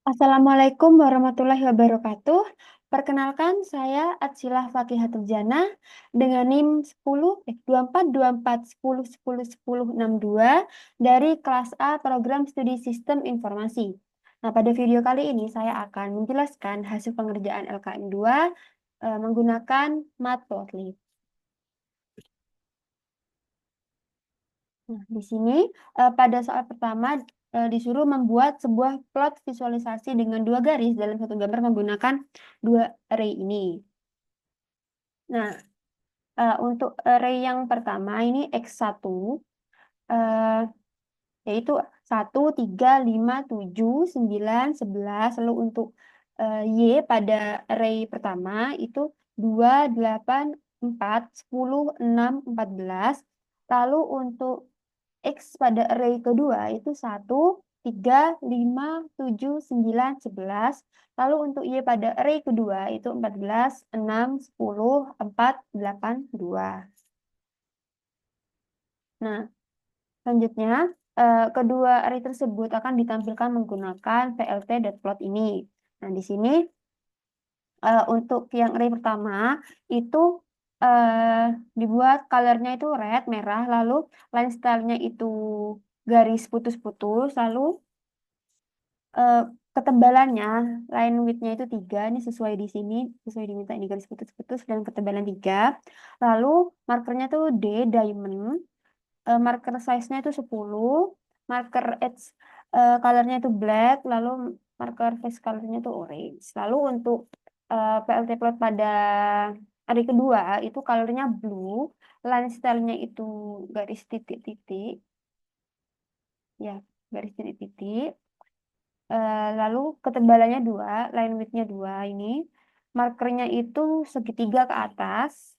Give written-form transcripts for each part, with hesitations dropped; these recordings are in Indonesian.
Assalamualaikum warahmatullahi wabarakatuh. Perkenalkan saya Atsilah Fakihatul Janah dengan NIM 242410101062 dari kelas A Program Studi Sistem Informasi. Nah, pada video kali ini saya akan menjelaskan hasil pengerjaan LKM 2 menggunakan Matplotlib. Nah, di sini pada soal pertama disuruh membuat sebuah plot visualisasi dengan dua garis dalam satu gambar menggunakan dua array ini. Nah, untuk array yang pertama ini X1, eh, yaitu 1, 3, 5, 7, 9, 11. Lalu untuk Y pada array pertama itu 2, 8, 4, 10, 6, 14. Lalu untuk X pada array kedua itu 1, 3, 5, 7, 9, 11. Lalu untuk Y pada array kedua itu 14, 6, 10, 4, 8, 2. Nah, selanjutnya kedua array tersebut akan ditampilkan menggunakan plt.plot ini. Nah, di sini untuk yang array pertama itu dibuat colornya itu red, merah, lalu line style-nya itu garis putus-putus, lalu eh, ketebalannya line width-nya itu 3, ini sesuai di sini, sesuai diminta ini garis putus-putus dan ketebalan 3. Lalu markernya tuh diamond, marker size-nya itu 10, marker edge color-nya itu black, lalu marker face color-nya itu orange. Lalu untuk PLT plot pada hari kedua itu color-nya blue, line style-nya itu garis titik-titik, ya garis titik-titik. Lalu ketebalannya 2, line width-nya 2 ini. Markernya itu segitiga ke atas.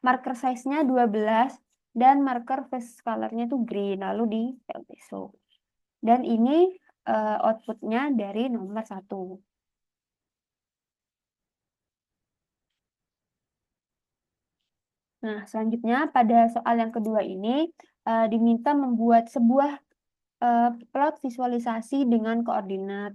Marker size-nya 12 dan marker face color-nya itu green. Lalu di PLTSO. Dan ini output-nya dari nomor 1. Nah, selanjutnya pada soal yang kedua ini diminta membuat sebuah plot visualisasi dengan koordinat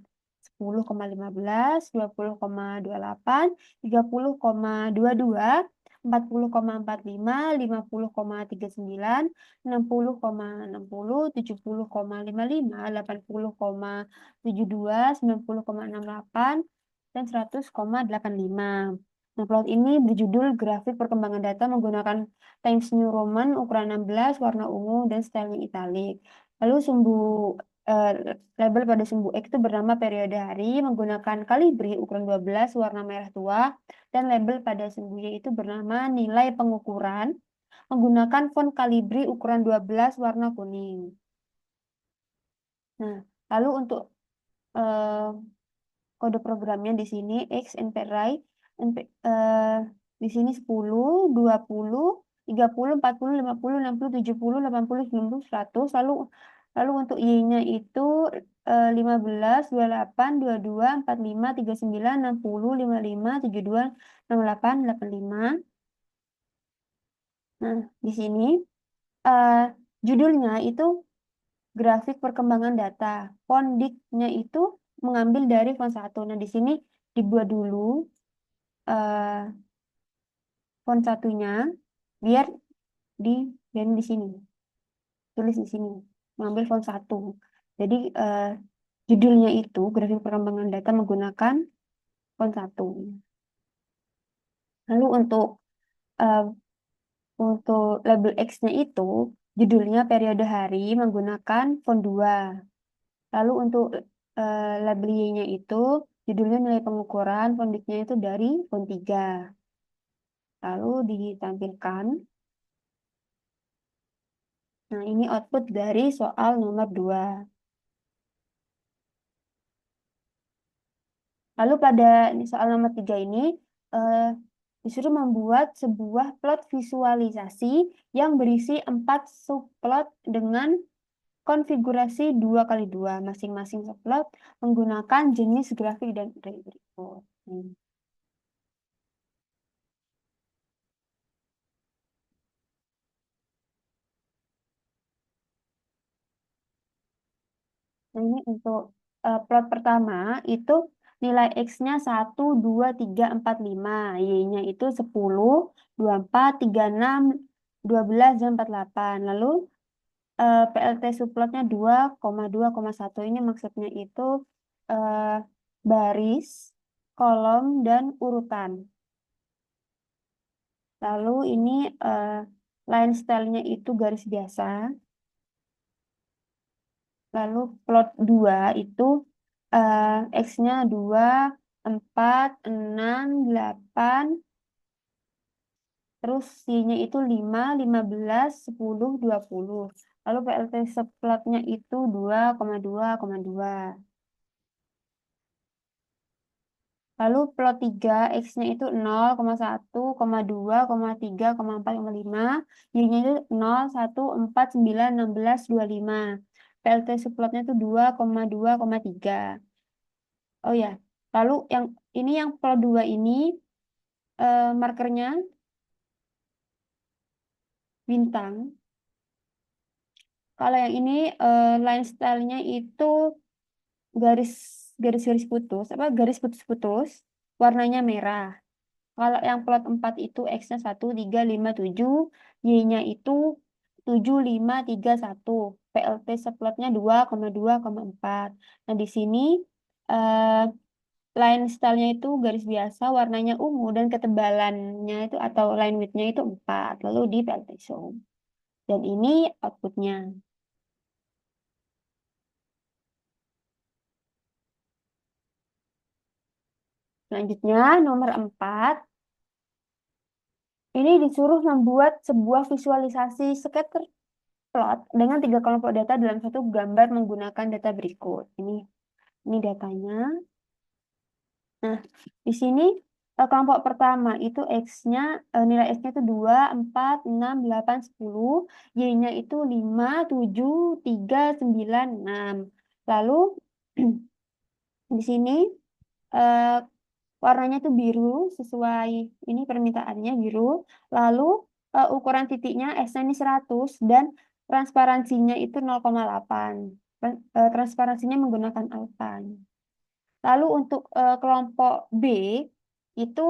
10,15, 20,28, 30,22, 40,45, 50,39, 60,60, 70,55, 80,72, 90,68, dan 100,85. Nah, plot ini berjudul grafik perkembangan data menggunakan Times New Roman ukuran 16, warna ungu, dan stylenya italic. Lalu sumbu eh, label pada sumbu X itu bernama periode hari menggunakan kalibri ukuran 12 warna merah tua, dan label pada sumbu Y itu bernama nilai pengukuran menggunakan font kalibri ukuran 12 warna kuning. Nah, lalu untuk eh, kode programnya di sini X NPRI di sini 10, 20, 30, 40, 50, 60, 70, 80, 90, 100. Lalu untuk Y-nya itu 15, 28, 22, 45, 39, 60, 55, 72, 68, 85. Nah, di sini eh, judulnya itu grafik perkembangan data. Font-nya itu mengambil dari font 1. Nah, di sini dibuat dulu eh, font satunya biar di dan di sini. Tulis di sini. Mengambil font 1. Jadi judulnya itu grafik perkembangan data menggunakan font 1. Lalu eh, untuk label X-nya itu judulnya periode hari menggunakan font 2. Lalu untuk label Y-nya itu judulnya nilai pengukuran, font nya itu dari font 3. Lalu ditampilkan. Nah, ini output dari soal nomor 2. Lalu pada soal nomor 3 ini eh, disuruh membuat sebuah plot visualisasi yang berisi 4 subplot dengan konfigurasi 2x2 masing-masing subplot menggunakan jenis grafik dan array berikut. Nah, ini untuk plot pertama itu nilai X-nya 1, 2, 3, 4, 5. Y-nya itu 10, 24, 36, 12, dan 48. Lalu PLT subplotnya 2,1. Ini maksudnya itu eh, baris, kolom, dan urutan. Lalu ini line style-nya itu garis biasa. Lalu plot 2 itu X-nya 2, 4, 6, 8, terus Y-nya itu 5, 15, 10, 20. Lalu PLT subplotnya itu 2,2,2. Lalu plot 3, X-nya itu 0,1, 2, 3, 4, 5. Y-nya itu 0, 1, 4, 9, 16, 25. PLT subplotnya itu 2,2,3. Oh ya, lalu yang plot 2 ini markernya bintang. Kalau yang ini line style-nya itu garis putus, garis putus-putus, warnanya merah. Kalau yang plot 4 itu X-nya 1, 3, 5, 7, Y-nya itu 7, 5, 3, 1. PLT subplotnya 2,2,4. Nah, di sini eh, line style-nya itu garis biasa, warnanya ungu, dan ketebalannya itu atau line width-nya itu 4. Lalu di PLT show. Dan ini outputnya. Selanjutnya, nomor 4. Ini disuruh membuat sebuah visualisasi scatter plot dengan 3 kelompok data dalam satu gambar menggunakan data berikut. Ini datanya. Nah, di sini kelompok pertama itu nilai X-nya itu 2, 4, 6, 8, 10. Y-nya itu 5, 7, 3, 9, 6. Lalu di sini eh, warnanya itu biru sesuai ini permintaannya biru. Lalu ukuran titiknya X-nya ini 100 dan transparansinya itu 0,8. Transparansinya menggunakan Alpine. Lalu untuk kelompok B itu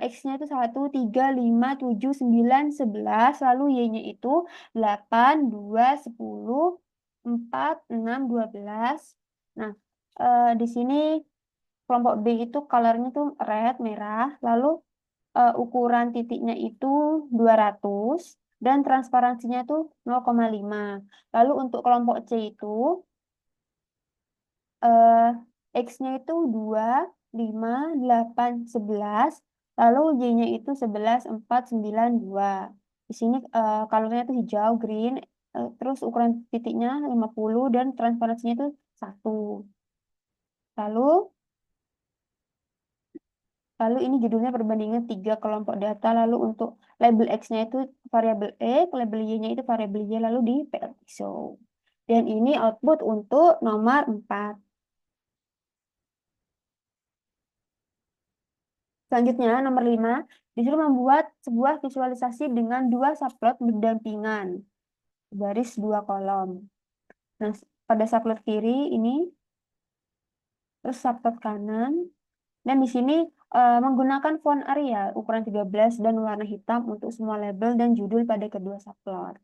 X-nya itu 1, 3, 5, 7, 9, 11. Lalu Y-nya itu 8, 2, 10, 4, 6, 12. Nah, di sini kelompok B itu colornya tuh red, merah. Lalu ukuran titiknya itu 200 dan transparansinya tuh 0,5. Lalu untuk kelompok C itu X-nya itu 2, 5, 8, 11. Lalu Y-nya itu 11, 4, 9, 2. Di sini colornya itu hijau, green. Terus ukuran titiknya 50 dan transparansinya itu 1. Lalu ini judulnya perbandingan 3 kelompok data. Lalu untuk label X-nya itu variabel X, label Y-nya itu variabel Y, lalu di PLT show. Dan ini output untuk nomor 4. Selanjutnya, nomor 5, disuruh membuat sebuah visualisasi dengan 2 subplot berdampingan, baris 2 kolom. Nah, pada subplot kiri ini, terus subplot kanan, dan di sini menggunakan font Arial ukuran 13 dan warna hitam untuk semua label dan judul pada kedua subplot.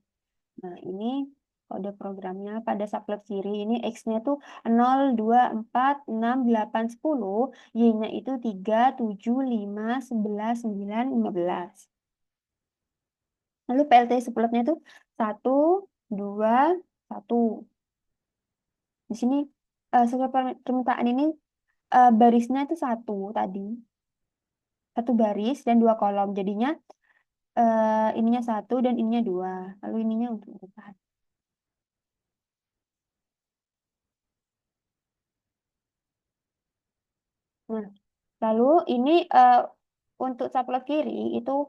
Nah, ini kode programnya pada subplot kiri ini X-nya tuh 0, 2, 4, 6, 8, 10. Y-nya itu 3, 7, 5, 11, 9, 15. Lalu PLT subplotnya itu 1, 2, 1. Di sini sesuai permintaan ini barisnya itu 1 tadi. 1 baris dan 2 kolom. Jadinya ininya 1 dan ininya 2. Lalu ininya untuk urutan. Nah, lalu ini untuk subplot kiri itu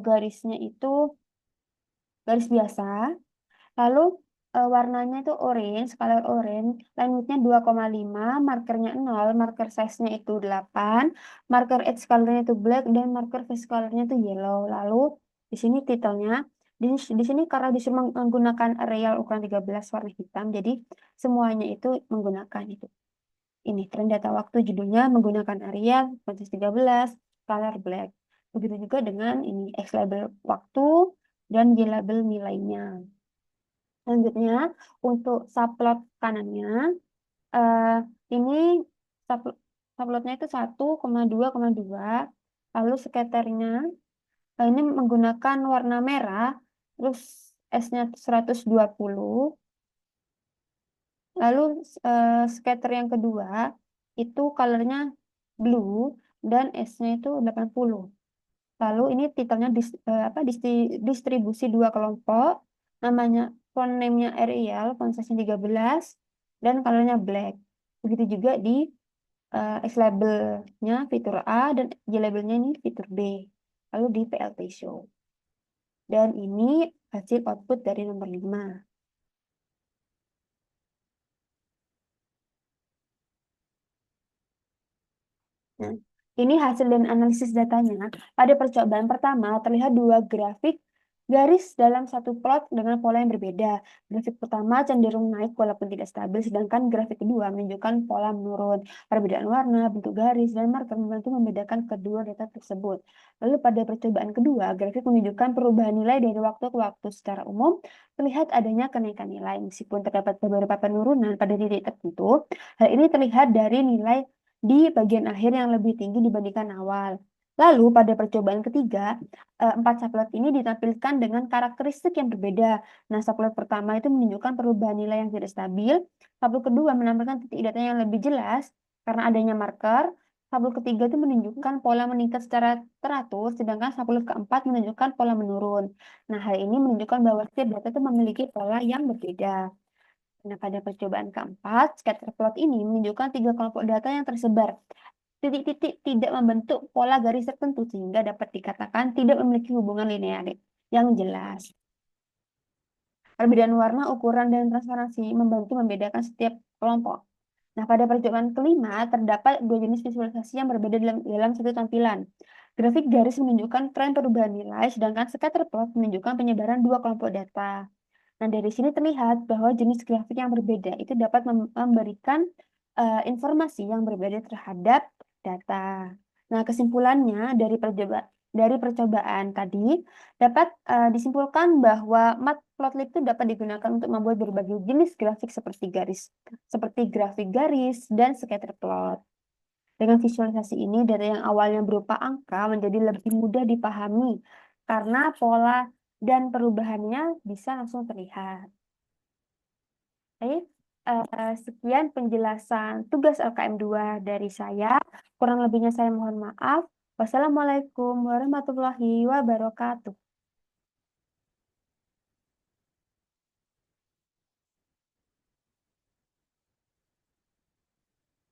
garisnya itu garis biasa. Lalu warnanya itu orange, color orange. Line width-nya 2,5, markernya 0, marker size-nya itu 8, marker edge color-nya itu black, dan marker face color-nya itu yellow. Lalu di sini titelnya Di sini karena disuruh menggunakan areal ukuran 13 warna hitam, jadi semuanya itu menggunakan itu. Ini tren data waktu, judulnya menggunakan areal basis 13, color black. Begitu juga dengan ini X label waktu dan Y label nilainya. Selanjutnya untuk subplot kanannya, eh, ini subplotnya itu 1,2,2, lalu scatternya ini menggunakan warna merah, terus S-nya 120, lalu scatter yang kedua itu colornya blue dan S-nya itu 80. Lalu ini titelnya distribusi dua kelompok, namanya font name-nya Arial, font size-nya 13, dan colornya black. Begitu juga di X label-nya fitur A dan Y label-nya ini fitur B. Lalu di PLT show. Dan ini hasil output dari nomor 5. Nah, ini hasil dan analisis datanya. Pada percobaan pertama, terlihat dua grafik garis dalam satu plot dengan pola yang berbeda. Grafik pertama cenderung naik walaupun tidak stabil, sedangkan grafik kedua menunjukkan pola menurun. Perbedaan warna, bentuk garis, dan marker membantu membedakan kedua data tersebut. Lalu pada percobaan kedua, grafik menunjukkan perubahan nilai dari waktu ke waktu. Secara umum, terlihat adanya kenaikan nilai. Meskipun terdapat beberapa penurunan pada titik tertentu, hal ini terlihat dari nilai di bagian akhir yang lebih tinggi dibandingkan awal. Lalu pada percobaan ketiga, 4 subplot ini ditampilkan dengan karakteristik yang berbeda. Nah, subplot pertama itu menunjukkan perubahan nilai yang tidak stabil. Subplot kedua menampilkan titik data yang lebih jelas karena adanya marker. Subplot ketiga itu menunjukkan pola meningkat secara teratur, sedangkan subplot keempat menunjukkan pola menurun. Nah, hal ini menunjukkan bahwa setiap data itu memiliki pola yang berbeda. Nah, pada percobaan keempat, scatter plot ini menunjukkan 3 kelompok data yang tersebar. Titik-titik tidak membentuk pola garis tertentu, sehingga dapat dikatakan tidak memiliki hubungan linear yang jelas. Perbedaan warna, ukuran, dan transparansi membantu membedakan setiap kelompok. Nah, pada percobaan kelima, terdapat dua jenis visualisasi yang berbeda dalam satu tampilan. Grafik garis menunjukkan tren perubahan nilai, sedangkan scatter plot menunjukkan penyebaran dua kelompok data. Nah, dari sini terlihat bahwa jenis grafik yang berbeda itu dapat memberikan informasi yang berbeda terhadap data. Nah, kesimpulannya dari percobaan tadi dapat disimpulkan bahwa Matplotlib itu dapat digunakan untuk membuat berbagai jenis grafik seperti grafik garis dan scatter plot. Dengan visualisasi ini, data yang awalnya berupa angka menjadi lebih mudah dipahami karena pola dan perubahannya bisa langsung terlihat. Baik, sekian penjelasan tugas LKM 2 dari saya. Kurang lebihnya saya mohon maaf. Wassalamualaikum warahmatullahi wabarakatuh.